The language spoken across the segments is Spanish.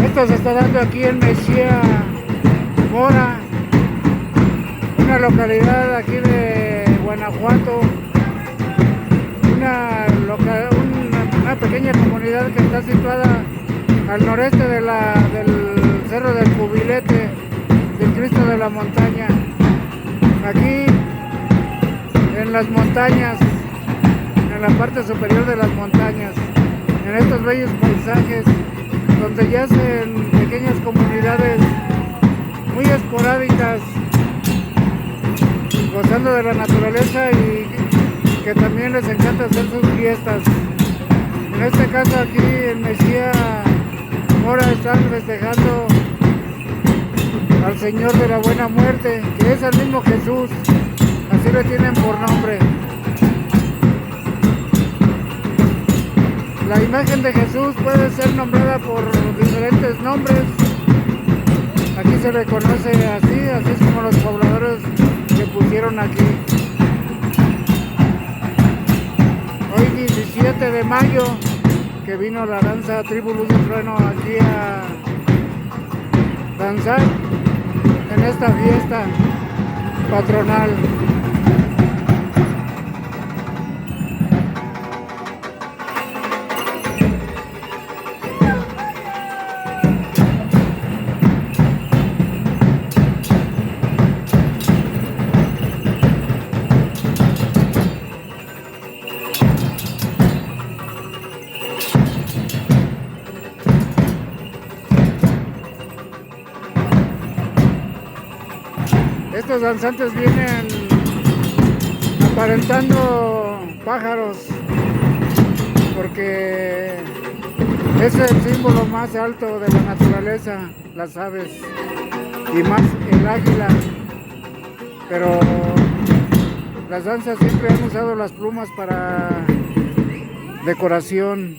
Esto se está dando aquí en Mexia Mora, una localidad aquí de Guanajuato, una pequeña comunidad que está situada al noreste del Cerro del Cubilete, del Cristo de la Montaña. Aquí en las montañas, en la parte superior de las montañas, en estos bellos paisajes, donde yacen pequeñas comunidades muy esporádicas, gozando de la naturaleza y que también les encanta hacer sus fiestas. En este caso aquí en Mexia Mora están festejando al Señor de la Buena Muerte, que es el mismo Jesús, así le tienen por nombre. La imagen de Jesús puede ser nombrada por diferentes nombres. Aquí se le conoce así es como los pobladores que pusieron aquí. Hoy 17 de mayo, que vino la Danza Tribu de Trueno aquí a danzar en esta fiesta patronal. Estos danzantes vienen aparentando pájaros porque es el símbolo más alto de la naturaleza, las aves, y más el águila. Pero las danzas siempre han usado las plumas para decoración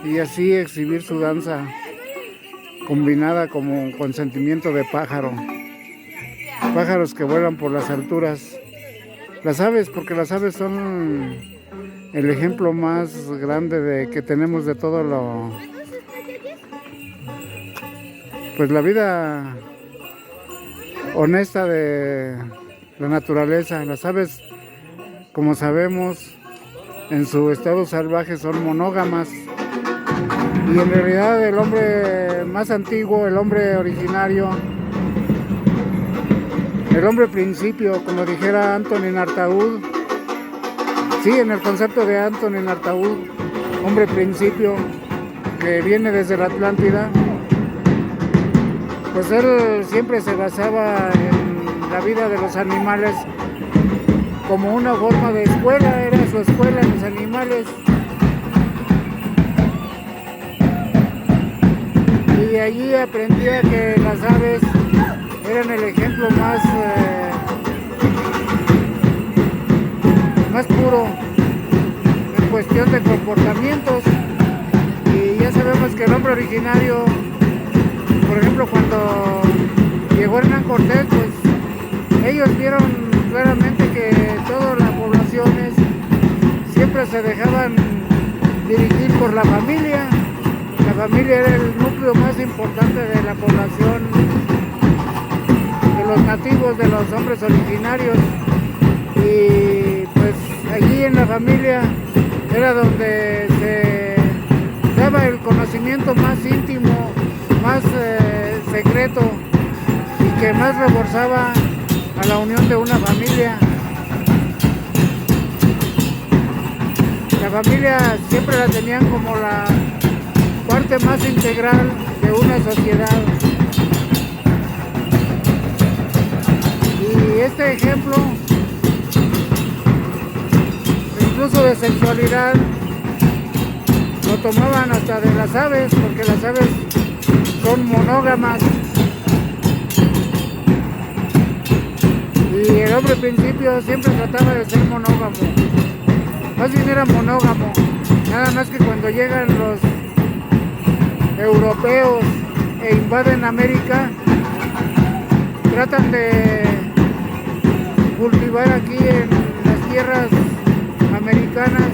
y así exhibir su danza combinada como con sentimiento de pájaro. Pájaros que vuelan por las alturas. Las aves, porque las aves son el ejemplo más grande de que tenemos de todo pues la vida honesta de la naturaleza. Las aves, como sabemos, en su estado salvaje son monógamas, y en realidad el hombre más antiguo, el hombre originario, el hombre principio, como dijera Antonin Artaud, sí, en el concepto de Antonin Artaud, hombre principio, que viene desde la Atlántida, pues él siempre se basaba en la vida de los animales como una forma de escuela, era su escuela, los animales. Y de allí aprendía que las aves eran el ejemplo más puro en cuestión de comportamientos. Y ya sabemos que el hombre originario, por ejemplo, cuando llegó Hernán Cortés, pues ellos vieron claramente que todas las poblaciones se dejaban dirigir por la familia. La familia era el núcleo más importante de la población, de los nativos, de los hombres originarios. Y pues allí en la familia era donde se daba el conocimiento más íntimo, más secreto, y que más reforzaba a la unión de una familia. La familia siempre la tenían como la parte más integral de una sociedad. Y este ejemplo, incluso de sexualidad, lo tomaban hasta de las aves, porque las aves son monógamas. Y el hombre al principio siempre trataba de ser monógamo. Más bien era monógamo. Nada más que cuando llegan los europeos e invaden América, tratan de cultivar aquí en las tierras americanas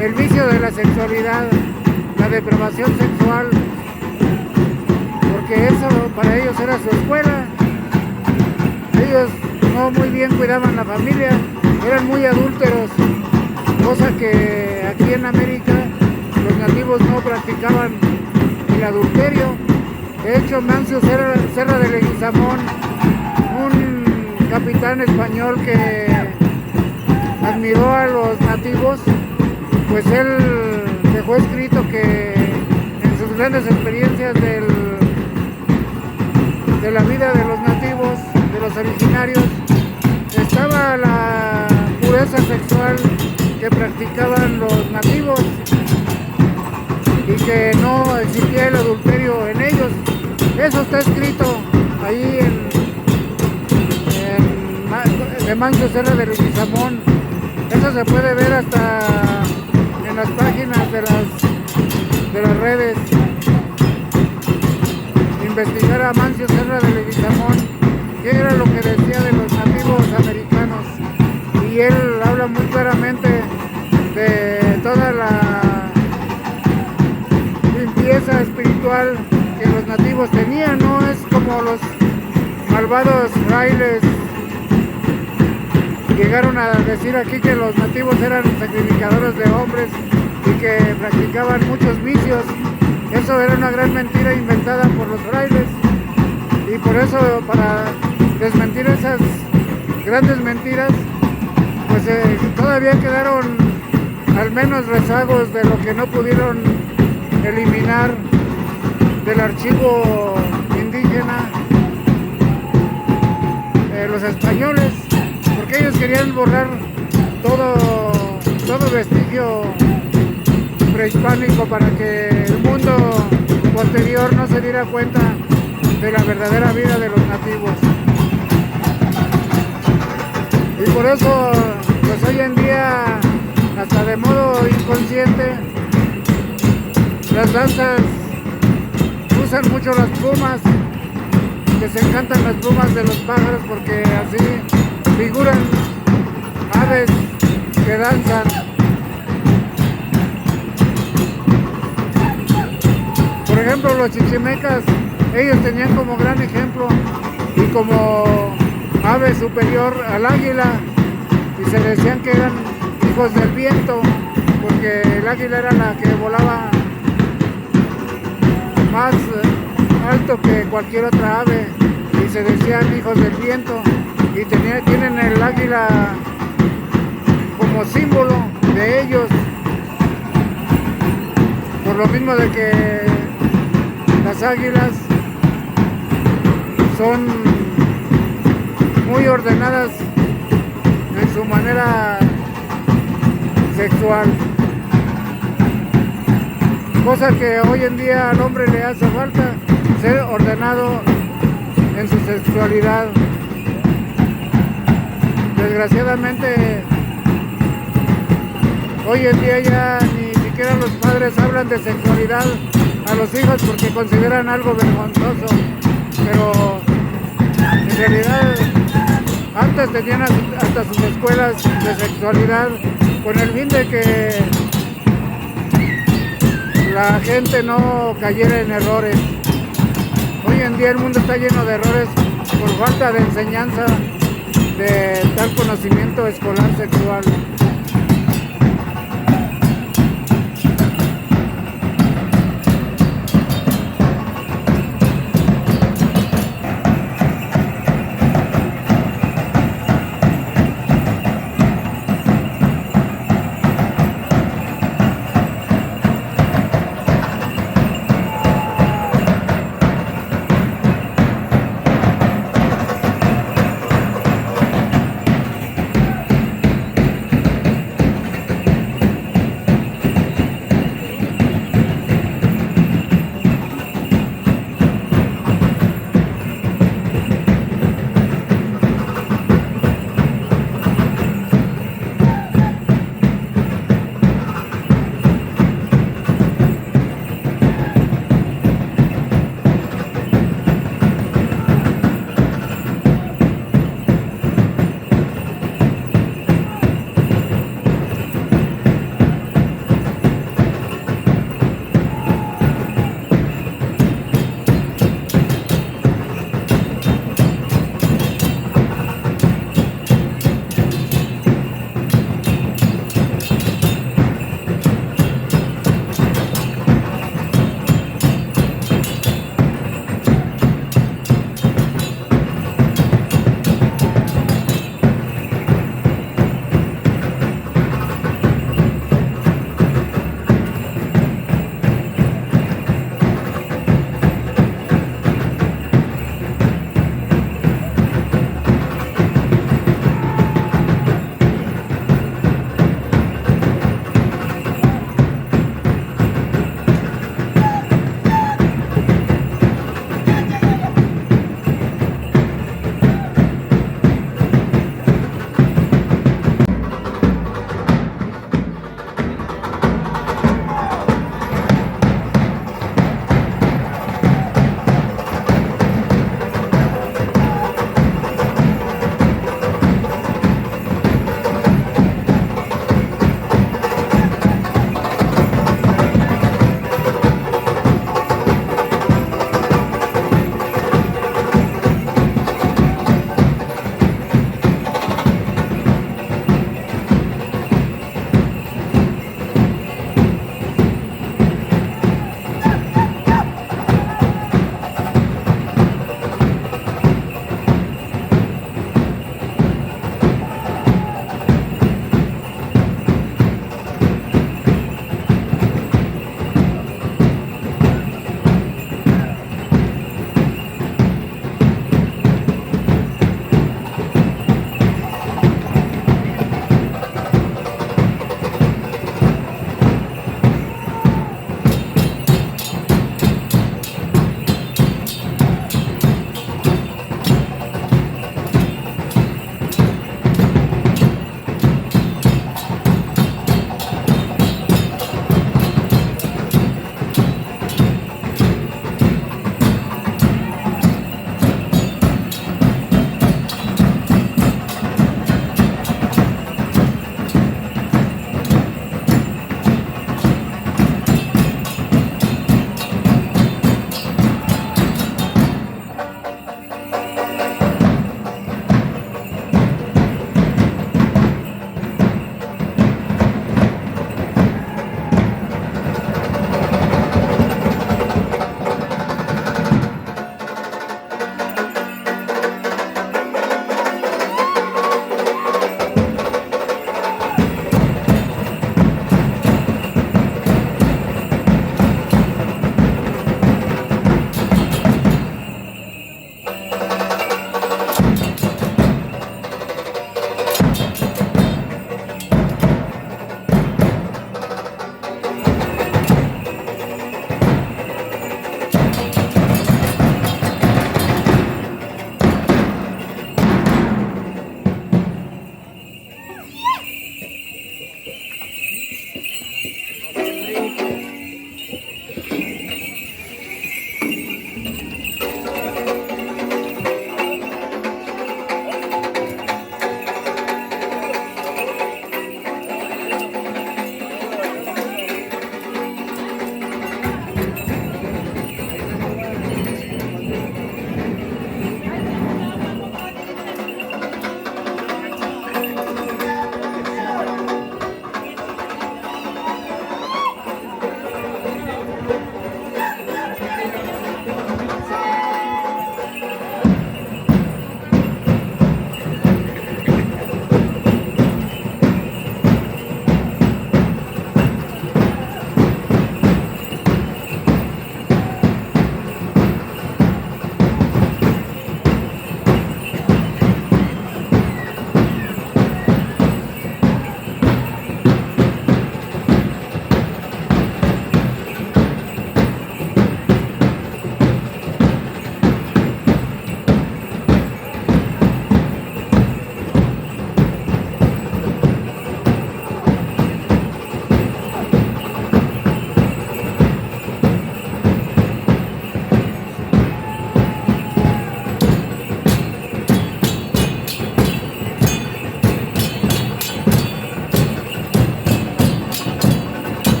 el vicio de la sexualidad, la depravación sexual, porque eso para ellos era su escuela. Ellos no muy bien cuidaban la familia, eran muy adúlteros, cosa que aquí en América los nativos no practicaban el adulterio. De hecho, Mexia Mora Gto, un capitán español que admiró a los nativos, pues él dejó escrito que en sus grandes experiencias de la vida de los nativos, de los originarios, estaba la pureza sexual que practicaban los nativos y que no existía el adulterio en ellos. Eso está escrito ahí de Mexia Mora Gto. Eso se puede ver hasta en las páginas de las redes. Investigar a Mexia Mora Gto, qué era lo que decía de los nativos americanos, y él habla muy claramente de toda la limpieza espiritual que los nativos tenían. No es como los malvados frailes llegaron a decir aquí que los nativos eran sacrificadores de hombres y que practicaban muchos vicios. Eso era una gran mentira inventada por los frailes, y por eso, para desmentir esas grandes mentiras, pues todavía quedaron al menos rezagos de lo que no pudieron eliminar del archivo indígena los españoles, porque ellos querían borrar todo vestigio prehispánico para que el mundo posterior no se diera cuenta de la verdadera vida de los nativos. Y por eso, pues hoy en día, hasta de modo inconsciente, las danzas usan mucho las plumas, que se encantan las plumas de los pájaros, porque así figuran aves que danzan. Por ejemplo, los chichimecas, ellos tenían como gran ejemplo y como ave superior al águila, y se decían que eran hijos del viento, porque el águila era la que volaba más alto que cualquier otra ave, y se decían hijos del viento, y tienen el águila como símbolo de ellos, por lo mismo de que las águilas son muy ordenadas en su manera sexual, cosa que hoy en día al hombre le hace falta, ser ordenado en su sexualidad. Desgraciadamente, hoy en día ya ni siquiera los padres hablan de sexualidad a los hijos porque consideran algo vergonzoso, pero en realidad Antes tenían hasta sus escuelas de sexualidad con el fin de que la gente no cayera en errores. Hoy en día el mundo está lleno de errores por falta de enseñanza de tal conocimiento escolar sexual.